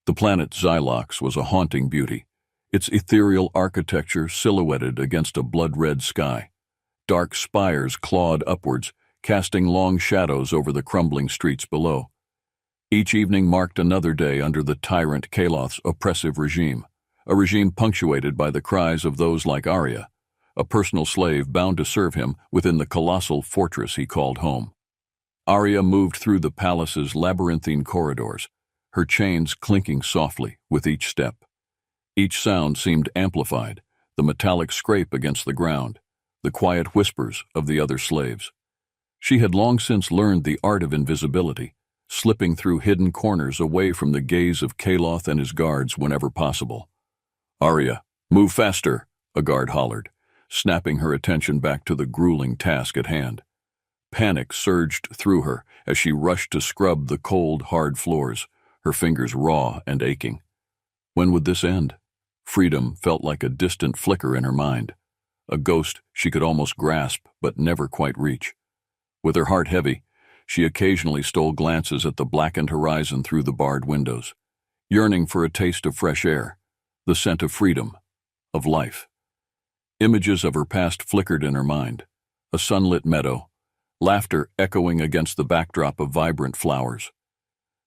The planet Xylox was a haunting beauty, its ethereal architecture silhouetted against a blood-red sky. Dark spires clawed upwards, casting long shadows over the crumbling streets below. Each evening marked another day under the Tyrant Kaloth's oppressive regime, a regime punctuated by the cries of those like Arya, a personal slave bound to serve him within the colossal fortress he called home. Arya moved through the palace's labyrinthine corridors, her chains clinking softly with each step. Each sound seemed amplified, the metallic scrape against the ground, the quiet whispers of the other slaves. She had long since learned the art of invisibility, slipping through hidden corners away from the gaze of Kaloth and his guards whenever possible. "Arya, move faster," a guard hollered, snapping her attention back to the grueling task at hand. Panic surged through her as she rushed to scrub the cold, hard floors, her fingers raw and aching. When would this end? Freedom felt like a distant flicker in her mind, a ghost she could almost grasp but never quite reach. With her heart heavy, she occasionally stole glances at the blackened horizon through the barred windows, yearning for a taste of fresh air, the scent of freedom, of life. Images of her past flickered in her mind, a sunlit meadow, laughter echoing against the backdrop of vibrant flowers.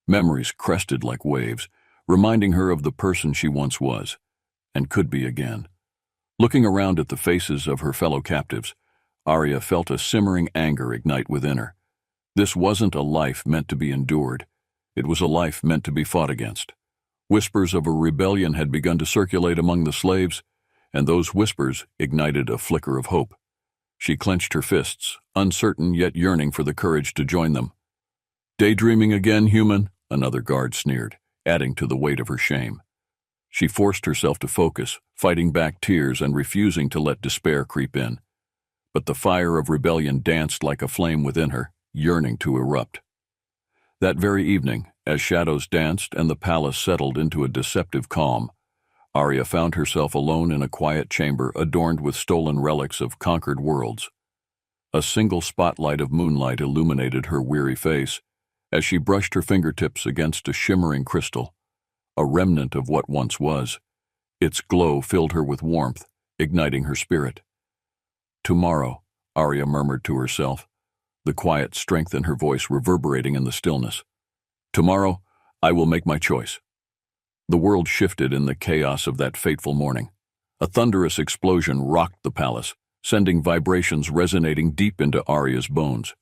Memories crested like waves, reminding her of the person she once was, and could be again. Looking around at the faces of her fellow captives, Arya felt a simmering anger ignite within her. This wasn't a life meant to be endured. It was a life meant to be fought against. Whispers of a rebellion had begun to circulate among the slaves, and those whispers ignited a flicker of hope. She clenched her fists, uncertain yet yearning for the courage to join them. "Daydreaming again, human?" another guard sneered, adding to the weight of her shame. She forced herself to focus, fighting back tears and refusing to let despair creep in. But the fire of rebellion danced like a flame within her, yearning to erupt. That very evening, as shadows danced and the palace settled into a deceptive calm, Arya found herself alone in a quiet chamber adorned with stolen relics of conquered worlds. A single spotlight of moonlight illuminated her weary face as she brushed her fingertips against a shimmering crystal, a remnant of what once was. Its glow filled her with warmth, igniting her spirit. "Tomorrow," Arya murmured to herself, the quiet strength in her voice reverberating in the stillness. "Tomorrow, I will make my choice." The world shifted in the chaos of that fateful morning. A thunderous explosion rocked the palace, sending vibrations resonating deep into Arya's bones.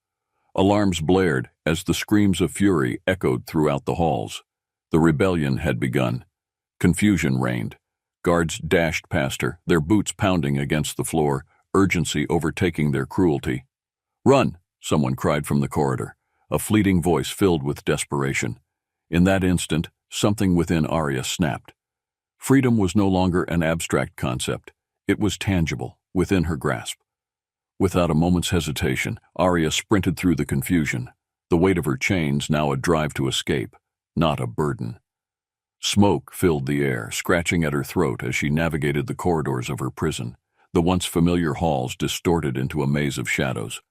Alarms blared as the screams of fury echoed throughout the halls. The rebellion had begun. Confusion reigned. Guards dashed past her, their boots pounding against the floor, urgency overtaking their cruelty. "Run!" someone cried from the corridor, a fleeting voice filled with desperation. In that instant, something within Arya snapped. Freedom was no longer an abstract concept. It was tangible, within her grasp. Without a moment's hesitation, Arya sprinted through the confusion, the weight of her chains now a drive to escape, not a burden. Smoke filled the air, scratching at her throat as she navigated the corridors of her prison, the once familiar halls distorted into a maze of shadows.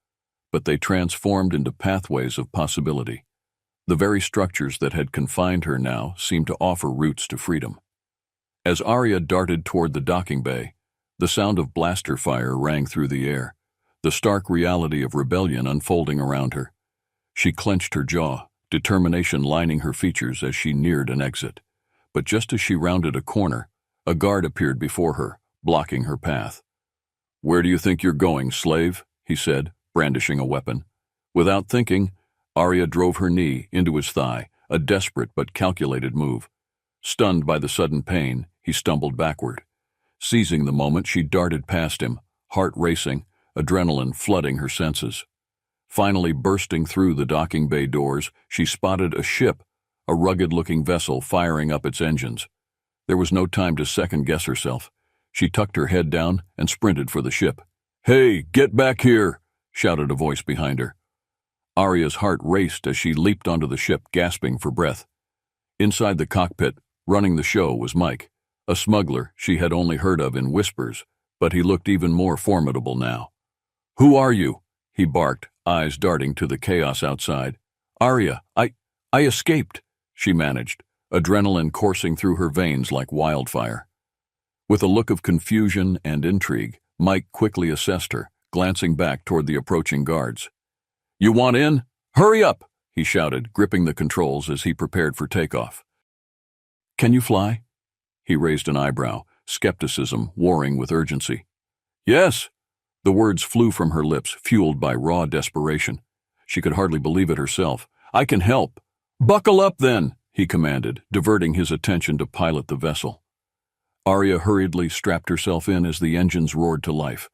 But they transformed into pathways of possibility. The very structures that had confined her now seemed to offer routes to freedom. As Arya darted toward the docking bay, the sound of blaster fire rang through the air, the stark reality of rebellion unfolding around her. She clenched her jaw, determination lining her features as she neared an exit. But just as she rounded a corner, a guard appeared before her, blocking her path. "Where do you think you're going, slave?" he said, brandishing a weapon. Without thinking, Arya drove her knee into his thigh, a desperate but calculated move. Stunned by the sudden pain, he stumbled backward. Seizing the moment, she darted past him, heart racing, adrenaline flooding her senses. Finally bursting through the docking bay doors, she spotted a ship, a rugged-looking vessel firing up its engines. There was no time to second-guess herself. She tucked her head down and sprinted for the ship. "Hey, get back here!" shouted a voice behind her. Arya's heart raced as she leaped onto the ship, gasping for breath. Inside the cockpit, running the show, was Mike, a smuggler she had only heard of in whispers, but he looked even more formidable now. "Who are you?" he barked, eyes darting to the chaos outside. "Arya, I escaped," she managed, adrenaline coursing through her veins like wildfire. With a look of confusion and intrigue, Mike quickly assessed her, glancing back toward the approaching guards. "You want in? Hurry up!" he shouted, gripping the controls as he prepared for takeoff. "Can you fly?" He raised an eyebrow, skepticism warring with urgency. "Yes!" The words flew from her lips, fueled by raw desperation. She could hardly believe it herself. "I can help." "Buckle up, then," he commanded, diverting his attention to pilot the vessel. Arya hurriedly strapped herself in as the engines roared to life.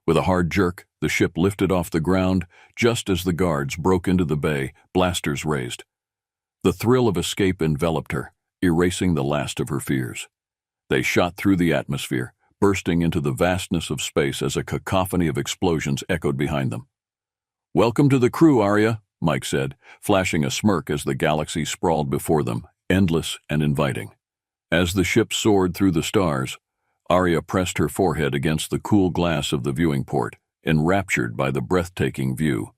With a hard jerk, the ship lifted off the ground just as the guards broke into the bay, blasters raised. The thrill of escape enveloped her, erasing the last of her fears. They shot through the atmosphere, bursting into the vastness of space as a cacophony of explosions echoed behind them. "Welcome to the crew, Arya," Mike said, flashing a smirk as the galaxy sprawled before them, endless and inviting. As the ship soared through the stars, Arya pressed her forehead against the cool glass of the viewing port, enraptured by the breathtaking view.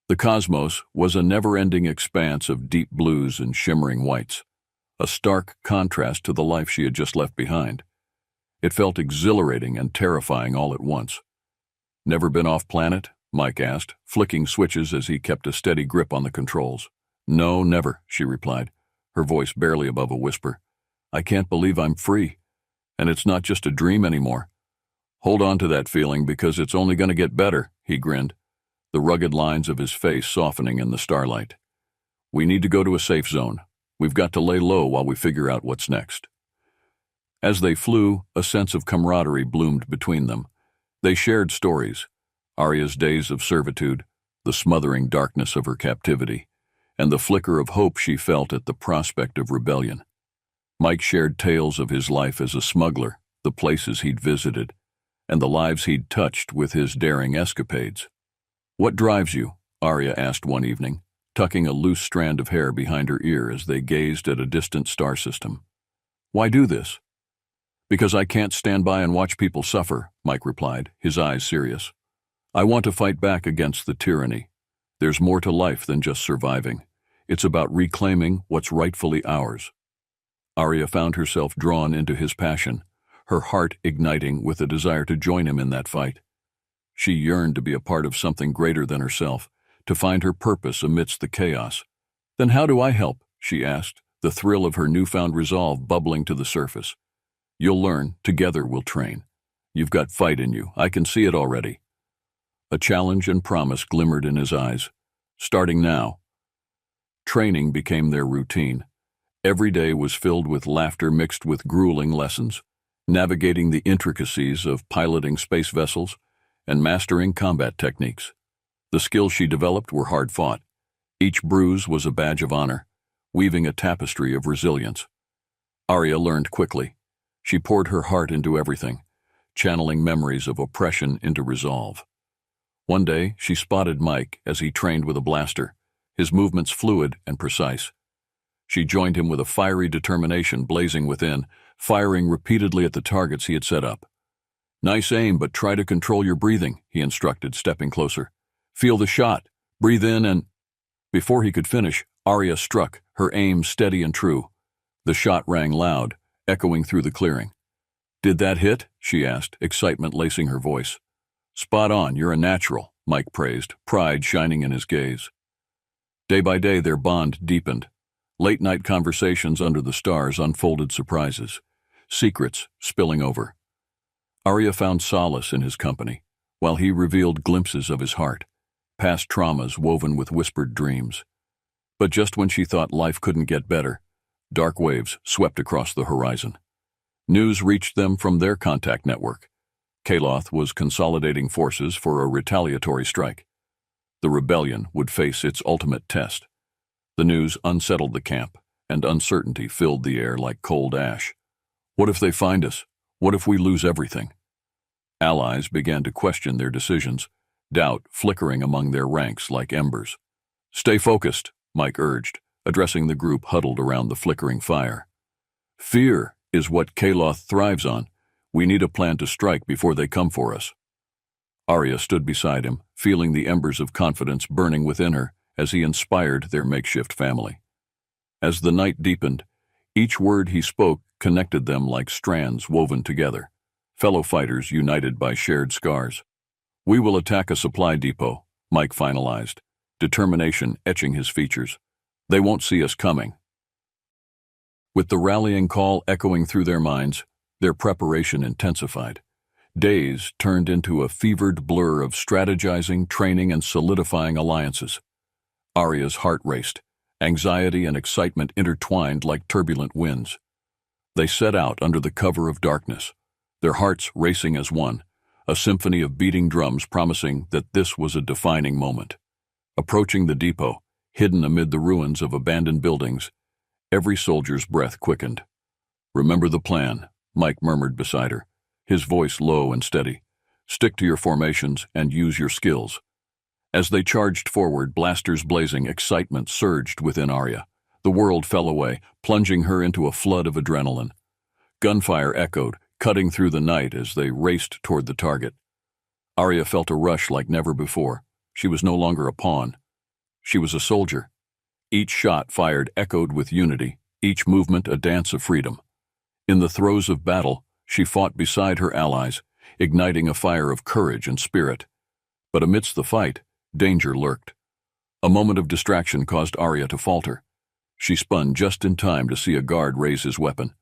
The cosmos was a never-ending expanse of deep blues and shimmering whites, a stark contrast to the life she had just left behind. It felt exhilarating and terrifying all at once. "Never been off planet?" Mike asked, flicking switches as he kept a steady grip on the controls. "No, never," she replied, her voice barely above a whisper. "I can't believe I'm free. And it's not just a dream anymore." "Hold on to that feeling because it's only going to get better," he grinned, the rugged lines of his face softening in the starlight. "We need to go to a safe zone. We've got to lay low while we figure out what's next." As they flew, a sense of camaraderie bloomed between them. They shared stories, Arya's days of servitude, the smothering darkness of her captivity, and the flicker of hope she felt at the prospect of rebellion. Mike shared tales of his life as a smuggler, the places he'd visited, and the lives he'd touched with his daring escapades. "What drives you?" Arya asked one evening, tucking a loose strand of hair behind her ear as they gazed at a distant star system. "Why do this?" "Because I can't stand by and watch people suffer," Mike replied, his eyes serious. "I want to fight back against the tyranny. There's more to life than just surviving. It's about reclaiming what's rightfully ours." Arya found herself drawn into his passion, her heart igniting with a desire to join him in that fight. She yearned to be a part of something greater than herself, to find her purpose amidst the chaos. "Then how do I help?" she asked, the thrill of her newfound resolve bubbling to the surface. "You'll learn, together we'll train. You've got fight in you, I can see it already." A challenge and promise glimmered in his eyes. Starting now. Training became their routine. Every day was filled with laughter mixed with grueling lessons, navigating the intricacies of piloting space vessels and mastering combat techniques. The skills she developed were hard-fought. Each bruise was a badge of honor, weaving a tapestry of resilience. Arya learned quickly. She poured her heart into everything, channeling memories of oppression into resolve. One day, she spotted Mike as he trained with a blaster, his movements fluid and precise. She joined him with a fiery determination blazing within, firing repeatedly at the targets he had set up. "Nice aim, but try to control your breathing," he instructed, stepping closer. "Feel the shot. Breathe in and—" Before he could finish, Arya struck, her aim steady and true. The shot rang loud, echoing through the clearing. "Did that hit?" she asked, excitement lacing her voice. "Spot on, you're a natural," Mike praised, pride shining in his gaze. Day by day, their bond deepened. Late-night conversations under the stars unfolded surprises, secrets spilling over. Arya found solace in his company, while he revealed glimpses of his heart, past traumas woven with whispered dreams. But just when she thought life couldn't get better, dark waves swept across the horizon. News reached them from their contact network. Kaloth was consolidating forces for a retaliatory strike. The rebellion would face its ultimate test. The news unsettled the camp, and uncertainty filled the air like cold ash. What if they find us? What if we lose everything? Allies began to question their decisions, doubt flickering among their ranks like embers. "Stay focused," Mike urged, addressing the group huddled around the flickering fire. "Fear is what Kaloth thrives on. We need a plan to strike before they come for us." Arya stood beside him, feeling the embers of confidence burning within her as he inspired their makeshift family. As the night deepened, Each word he spoke connected them like strands woven together, fellow fighters united by shared scars. "We will attack a supply depot," Mike finalized, determination etching his features. "They won't see us coming." With the rallying call echoing through their minds, their preparation intensified. Days turned into a fevered blur of strategizing, training, and solidifying alliances. Arya's heart raced. Anxiety and excitement intertwined like turbulent winds. They set out under the cover of darkness, their hearts racing as one, a symphony of beating drums promising that this was a defining moment. Approaching the depot, hidden amid the ruins of abandoned buildings, every soldier's breath quickened. "Remember the plan," Mike murmured beside her, his voice low and steady. "Stick to your formations and use your skills." As they charged forward, blasters blazing, excitement surged within Arya. The world fell away, plunging her into a flood of adrenaline. Gunfire echoed, cutting through the night as they raced toward the target. Arya felt a rush like never before. She was no longer a pawn. She was a soldier. Each shot fired echoed with unity, each movement a dance of freedom. In the throes of battle, she fought beside her allies, igniting a fire of courage and spirit. But amidst the fight, danger lurked. A moment of distraction caused Arya to falter. She spun just in time to see a guard raise his weapon.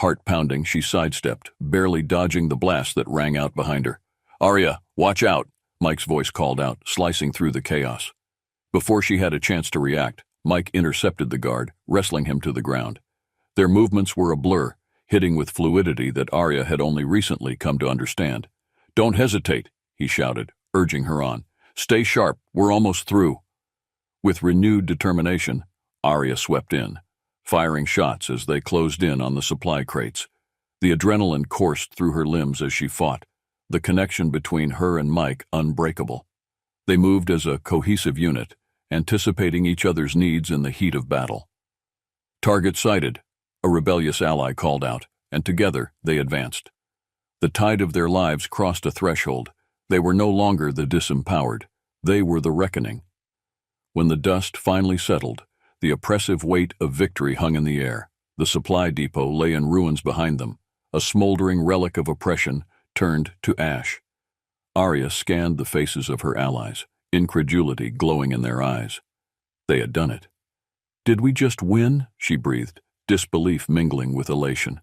Heart pounding, she sidestepped, barely dodging the blast that rang out behind her. "Arya, watch out!" Mike's voice called out, slicing through the chaos. Before she had a chance to react, Mike intercepted the guard, wrestling him to the ground. Their movements were a blur, hitting with fluidity that Arya had only recently come to understand. "Don't hesitate," he shouted, urging her on. "Stay sharp, we're almost through." With renewed determination, Arya swept in, firing shots as they closed in on the supply crates. The adrenaline coursed through her limbs as she fought, the connection between her and Mike unbreakable. They moved as a cohesive unit, anticipating each other's needs in the heat of battle. "Target sighted," a rebellious ally called out, and together they advanced. The tide of their lives crossed a threshold. They were no longer the disempowered. They were the reckoning. When the dust finally settled, the oppressive weight of victory hung in the air. The supply depot lay in ruins behind them, a smoldering relic of oppression turned to ash. Arya scanned the faces of her allies, incredulity glowing in their eyes. They had done it. "Did we just win?" she breathed, disbelief mingling with elation.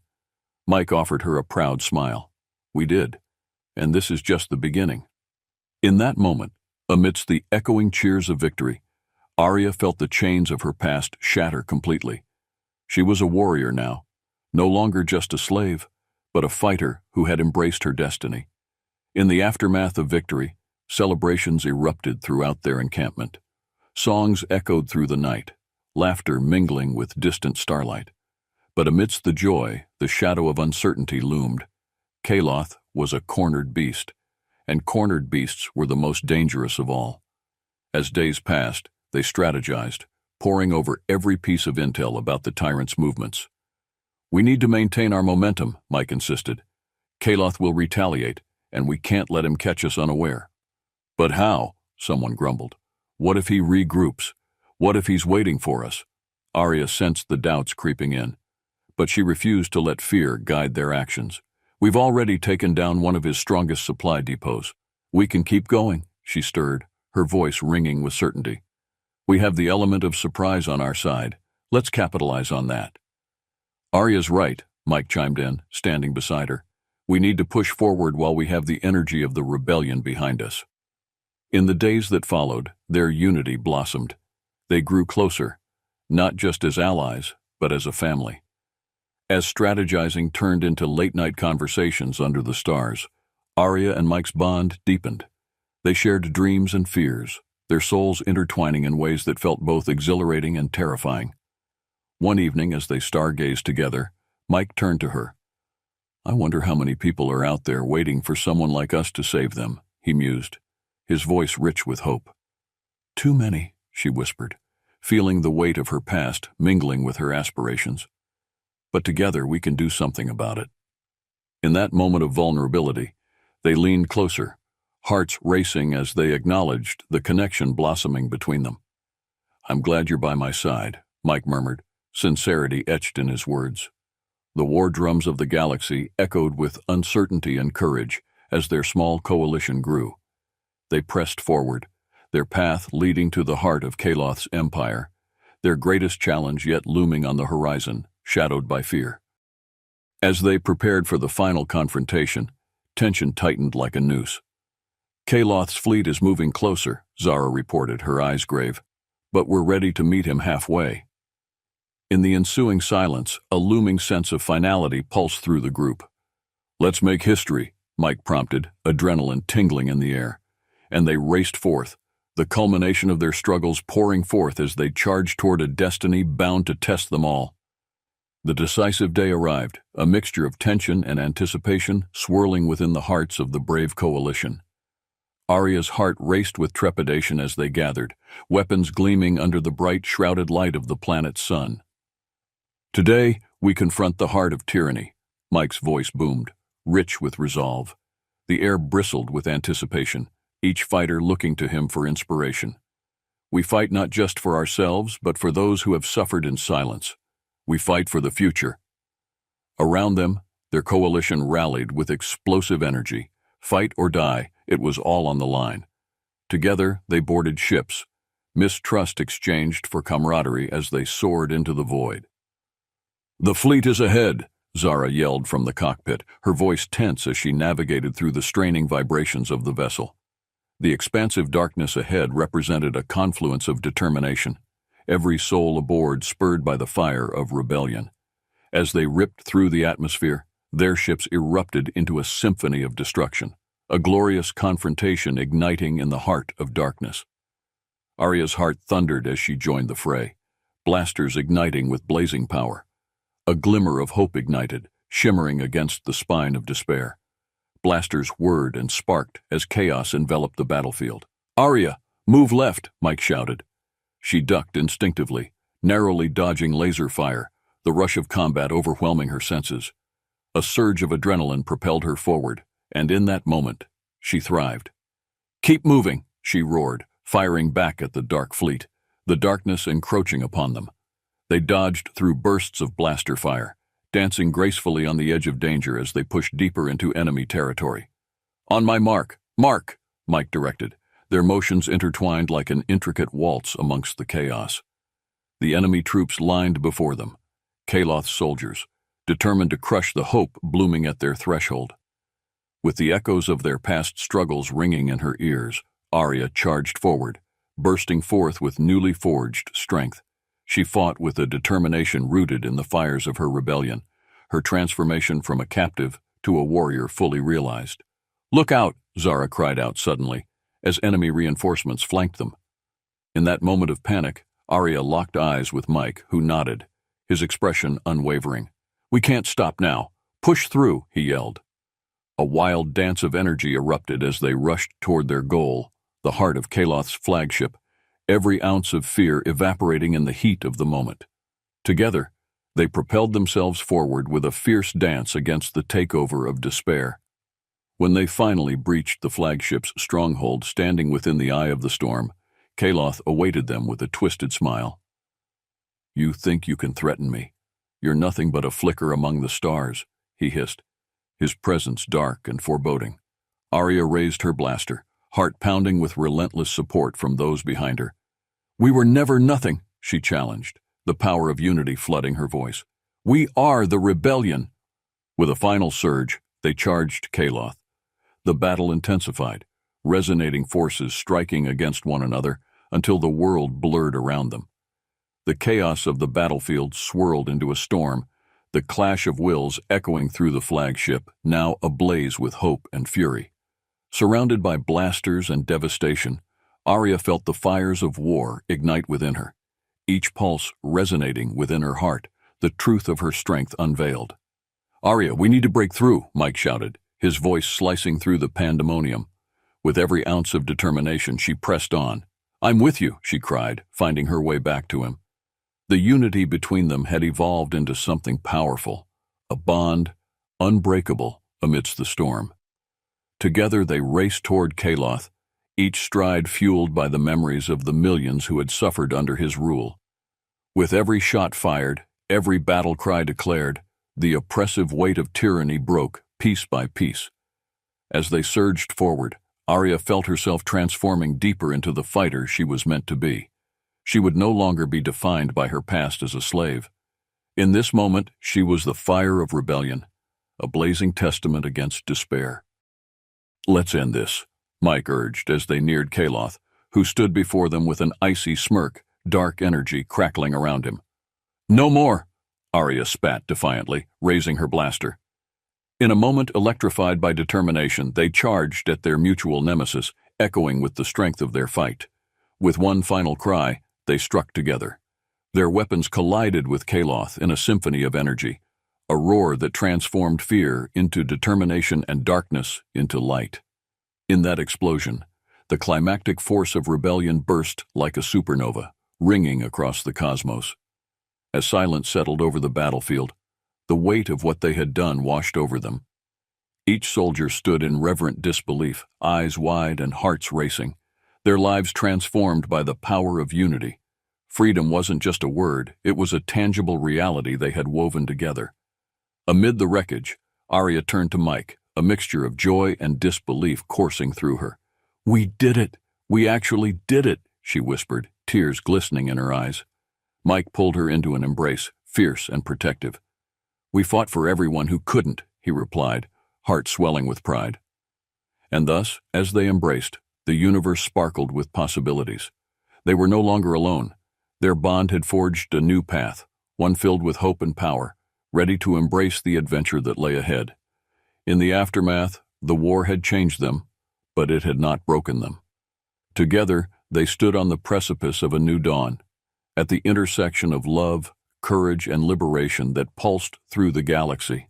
Mike offered her a proud smile. "We did. And this is just the beginning." In that moment, amidst the echoing cheers of victory, Arya felt the chains of her past shatter completely. She was a warrior now, no longer just a slave, but a fighter who had embraced her destiny. In the aftermath of victory, celebrations erupted throughout their encampment. Songs echoed through the night, laughter mingling with distant starlight. But amidst the joy, the shadow of uncertainty loomed. Kaloth was a cornered beast, and cornered beasts were the most dangerous of all. As days passed, they strategized, poring over every piece of intel about the Tyrant's movements. "We need to maintain our momentum," Mike insisted. "Kaloth will retaliate, and we can't let him catch us unaware." "But how?" someone grumbled. "What if he regroups? What if he's waiting for us?" Arya sensed the doubts creeping in, but she refused to let fear guide their actions. "We've already taken down one of his strongest supply depots. We can keep going," she stirred, her voice ringing with certainty. "We have the element of surprise on our side. Let's capitalize on that." "Arya's right," Mike chimed in, standing beside her. "We need to push forward while we have the energy of the rebellion behind us." In the days that followed, their unity blossomed. They grew closer, not just as allies, but as a family. As strategizing turned into late-night conversations under the stars, Arya and Mike's bond deepened. They shared dreams and fears, their souls intertwining in ways that felt both exhilarating and terrifying. One evening, as they stargazed together, Mike turned to her. "I wonder how many people are out there waiting for someone like us to save them," he mused, his voice rich with hope. "Too many," she whispered, feeling the weight of her past mingling with her aspirations. "But together we can do something about it." In that moment of vulnerability, they leaned closer, hearts racing as they acknowledged the connection blossoming between them. "I'm glad you're by my side," Mike murmured, sincerity etched in his words. The war drums of the galaxy echoed with uncertainty and courage as their small coalition grew. They pressed forward, their path leading to the heart of Kaloth's empire, their greatest challenge yet looming on the horizon, shadowed by fear. As they prepared for the final confrontation, tension tightened like a noose. Kaloth's fleet is moving closer, Zara reported, her eyes grave, but we're ready to meet him halfway. In the ensuing silence, a looming sense of finality pulsed through the group. Let's make history, Mike prompted, adrenaline tingling in the air. And they raced forth, the culmination of their struggles pouring forth as they charged toward a destiny bound to test them all. The decisive day arrived, a mixture of tension and anticipation swirling within the hearts of the brave coalition. Arya's heart raced with trepidation as they gathered, weapons gleaming under the bright, shrouded light of the planet's sun. Today, we confront the heart of tyranny, Mike's voice boomed, rich with resolve. The air bristled with anticipation, each fighter looking to him for inspiration. We fight not just for ourselves, but for those who have suffered in silence. We fight for the future. Around them, their coalition rallied with explosive energy. Fight or die, it was all on the line. Together, they boarded ships, mistrust exchanged for camaraderie as they soared into the void. "The fleet is ahead," Zara yelled from the cockpit, her voice tense as she navigated through the straining vibrations of the vessel. The expansive darkness ahead represented a confluence of determination, every soul aboard spurred by the fire of rebellion. As they ripped through the atmosphere, their ships erupted into a symphony of destruction, a glorious confrontation igniting in the heart of darkness. Arya's heart thundered as she joined the fray, blasters igniting with blazing power. A glimmer of hope ignited, shimmering against the spine of despair. Blasters whirred and sparked as chaos enveloped the battlefield. "Arya, move left," Mike shouted. She ducked instinctively, narrowly dodging laser fire, the rush of combat overwhelming her senses. A surge of adrenaline propelled her forward, and in that moment, she thrived. "Keep moving," she roared, firing back at the dark fleet, the darkness encroaching upon them. They dodged through bursts of blaster fire, dancing gracefully on the edge of danger as they pushed deeper into enemy territory. "On my mark, mark," Mike directed, their motions intertwined like an intricate waltz amongst the chaos. The enemy troops lined before them, Kaloth's soldiers, determined to crush the hope blooming at their threshold. With the echoes of their past struggles ringing in her ears, Arya charged forward, bursting forth with newly forged strength. She fought with a determination rooted in the fires of her rebellion, her transformation from a captive to a warrior fully realized. "Look out!" Zara cried out suddenly, as enemy reinforcements flanked them. In that moment of panic, Arya locked eyes with Mike, who nodded, his expression unwavering. "We can't stop now. Push through," he yelled. A wild dance of energy erupted as they rushed toward their goal, the heart of Kaloth's flagship, every ounce of fear evaporating in the heat of the moment. Together, they propelled themselves forward with a fierce dance against the takeover of despair. When they finally breached the flagship's stronghold standing within the eye of the storm, Kaloth awaited them with a twisted smile. "You think you can threaten me? You're nothing but a flicker among the stars," he hissed, his presence dark and foreboding. Arya raised her blaster, heart pounding with relentless support from those behind her. "We were never nothing," she challenged, the power of unity flooding her voice. "We are the rebellion." With a final surge, they charged Kaloth. The battle intensified, resonating forces striking against one another until the world blurred around them. The chaos of the battlefield swirled into a storm, the clash of wills echoing through the flagship, now ablaze with hope and fury. Surrounded by blasters and devastation, Arya felt the fires of war ignite within her, each pulse resonating within her heart, the truth of her strength unveiled. "Arya, we need to break through," Mike shouted, his voice slicing through the pandemonium. With every ounce of determination, she pressed on. "I'm with you," she cried, finding her way back to him. The unity between them had evolved into something powerful, a bond unbreakable amidst the storm. Together they raced toward Kaloth, each stride fueled by the memories of the millions who had suffered under his rule. With every shot fired, every battle cry declared, the oppressive weight of tyranny broke, piece by piece. As they surged forward, Arya felt herself transforming deeper into the fighter she was meant to be. She would no longer be defined by her past as a slave. In this moment, she was the fire of rebellion, a blazing testament against despair. "Let's end this," Mike urged as they neared Kaloth, who stood before them with an icy smirk, dark energy crackling around him. "No more," Arya spat defiantly, raising her blaster. In a moment electrified by determination, they charged at their mutual nemesis, echoing with the strength of their fight. With one final cry, they struck together. Their weapons collided with Kaloth in a symphony of energy, a roar that transformed fear into determination and darkness into light. In that explosion, the climactic force of rebellion burst like a supernova, ringing across the cosmos. As silence settled over the battlefield, the weight of what they had done washed over them. Each soldier stood in reverent disbelief, eyes wide and hearts racing, their lives transformed by the power of unity. Freedom wasn't just a word, it was a tangible reality they had woven together. Amid the wreckage, Arya turned to Mike, a mixture of joy and disbelief coursing through her. "We did it! We actually did it!" she whispered, tears glistening in her eyes. Mike pulled her into an embrace, fierce and protective. "We fought for everyone who couldn't," he replied, heart swelling with pride. And thus, as they embraced, the universe sparkled with possibilities. They were no longer alone. Their bond had forged a new path, one filled with hope and power, ready to embrace the adventure that lay ahead. In the aftermath, the war had changed them, but it had not broken them. Together, they stood on the precipice of a new dawn, at the intersection of love, courage, and liberation that pulsed through the galaxy.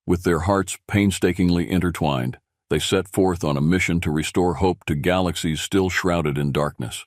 With their hearts painstakingly intertwined, they set forth on a mission to restore hope to galaxies still shrouded in darkness.